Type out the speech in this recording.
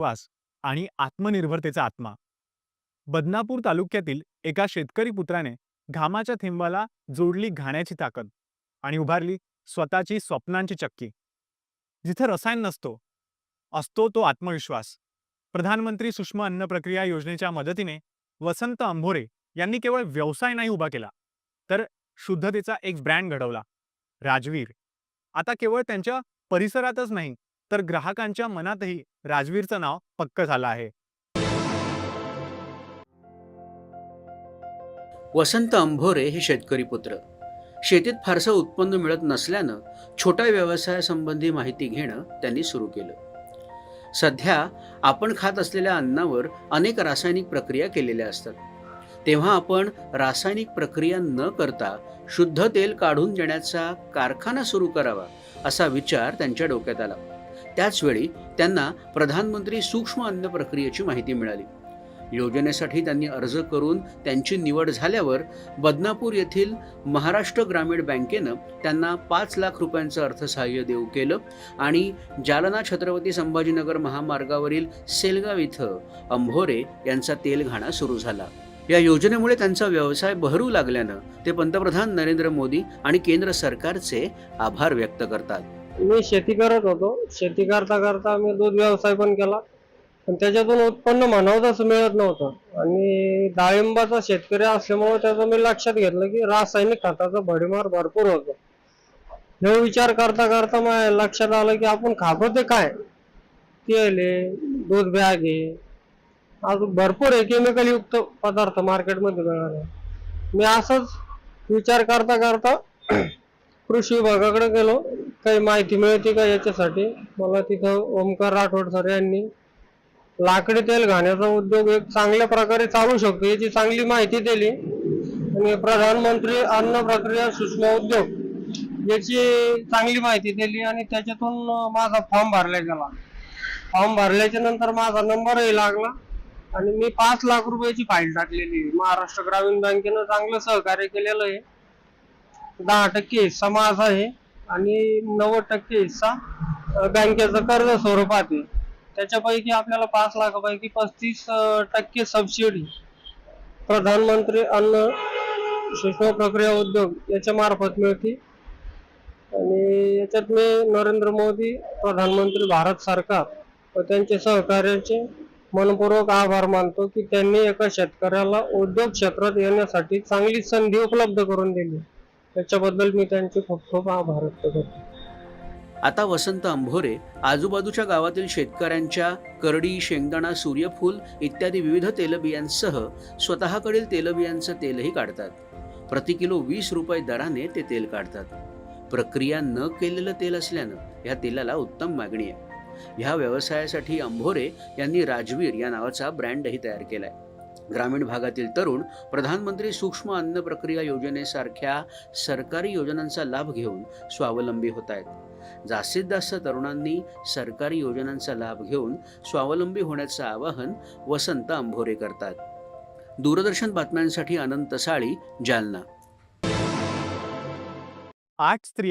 विश्वास आणि आत्मनिर्भरतेचा आत्मा. बदनापूर तालुक्यातील एका शेतकरी पुत्राने घामाच्या थेंबाला जोडली घाण्याची ताकद आणि उभारली स्वतःची स्वप्नांची चक्की. जिथे रसायन नसतो, असतो तो आत्मविश्वास. प्रधानमंत्री सूक्ष्म अन्न प्रक्रिया योजनेच्या मदतीने वसंत अंभोरे यांनी केवळ व्यवसाय नाही उभा केला, तर शुद्धतेचा एक ब्रँड घडवला, राजवीर. आता केवळ त्यांच्या परिसरातच नाही, तर ग्राहकांच्या मनातही राजवीरचं नाव पक्क झालं आहे. वसंत अंभोरे हे शेतकरी पुत्र. शेतीत फारसं उत्पन्न मिळत नसल्यानं छोट्या व्यवसायासंबंधी माहिती घेणं त्यांनी सुरू केलं. सध्या आपण खात असलेल्या अन्नावर अनेक रासायनिक प्रक्रिया केलेल्या असतात. तेव्हा आपण रासायनिक प्रक्रिया न करता शुद्ध तेल काढून देण्याचा कारखाना सुरू करावा, असा विचार त्यांच्या डोक्यात आला. त्याचवेळी त्यांना प्रधानमंत्री सूक्ष्म अन्न प्रक्रियेची माहिती मिळाली. योजनेसाठी त्यांनी अर्ज करून त्यांची निवड झाल्यावर बदनापूर येथील महाराष्ट्र ग्रामीण बँकेनं त्यांना 5 लाख रुपयांचं अर्थसहाय्य देऊ केलं आणि जालना छत्रपती संभाजीनगर महामार्गावरील सेलगाव इथं अंभोरे यांचा तेलघाणा सुरू झाला. या योजनेमुळे त्यांचा व्यवसाय बहरू लागल्यानं ते पंतप्रधान नरेंद्र मोदी आणि केंद्र सरकारचे आभार व्यक्त करतात. मी शेती करत होतो. शेती करता करता मी दूध व्यवसाय पण केला, पण त्याच्यातून उत्पन्न म्हणावं तसं मिळत नव्हतं. आणि डाळिंबाचा शेतकरी असल्यामुळे त्याचं मी लक्षात घेतलं की रासायनिक खताचा भडीमार भरपूर होतो. हे विचार करता करता माझ्या लक्षात आलं की आपण खातो ते काय, तेल आहे, दूध बॅग आहे, अजून भरपूर आहे केमिकल युक्त पदार्थ मार्केटमध्ये मिळाले. मी असंच विचार करता करता कृषी विभागाकडे गेलो, काही माहिती मिळते का याच्यासाठी. मला तिथं ओमकार राठोड सर यांनी लाकडी तेल घाण्याचा उद्योग एक चांगल्या प्रकारे चालू शकतो याची चांगली माहिती दिली. आणि प्रधानमंत्री अन्न प्रक्रिया सूक्ष्म उद्योग याची चांगली माहिती दिली आणि त्याच्यातून माझा फॉर्म भरला गेला. फॉर्म भरल्याच्या नंतर माझा नंबरही लागला आणि मी 5 लाख रुपयाची फाईल टाकलेली. महाराष्ट्र ग्रामीण बँकेनं चांगलं सहकार्य केलेलं आहे. 10% हिस्सा माझा आहे आणि 90% हिस्सा बँकेचं कर्ज स्वरूपात आहे. त्याच्यापैकी आपल्याला 5 लाखापैकी 35% सबसिडी प्रधानमंत्री अन्न सूक्ष्म प्रक्रिया उद्योग याच्या मार्फत मिळते. आणि याच्यात मी नरेंद्र मोदी, प्रधानमंत्री भारत सरकार व त्यांचे सहकार्याचे मनपूर्वक आभार मानतो की त्यांनी एका शेतकऱ्याला उद्योग क्षेत्रात येण्यासाठी चांगली संधी उपलब्ध करून दिली. त्याच्याबद्दल मी त्यांचे खूप खूप आभार व्यक्त करतो. आता वसंत अंभोरे आजूबाजूच्या गावातील शेतकऱ्यांच्या करडी, शेंगदाणा, सूर्यफूल इत्यादी विविध तेलबियांसह स्वतःकडील तेलबियांचं तेलही काढतात. प्रति किलो 20 रुपये दराने ते तेल काढतात. प्रक्रिया न केलेलं तेल असल्यानं या तेलाला उत्तम मागणी आहे. ह्या व्यवसायासाठी अंभोरे यांनी राजवीर या नावाचा ब्रँडही तयार केलाय. ग्रामीण भागातील तरुण प्रधानमंत्री सूक्ष्म अन्न प्रक्रिया योजनेसारख्या सरकारी योजनांचा लाभ घेऊन स्वावलंबी होत आहेत. जास्तीत जास्त तरुणांनी सरकारी योजनांचा लाभ घेऊन स्वावलंबी होण्याचं आवाहन वसंत अंभोरे करतात. दूरदर्शन बातम्यांसाठी अनंत साळी, जालना. 8 स्त्रिया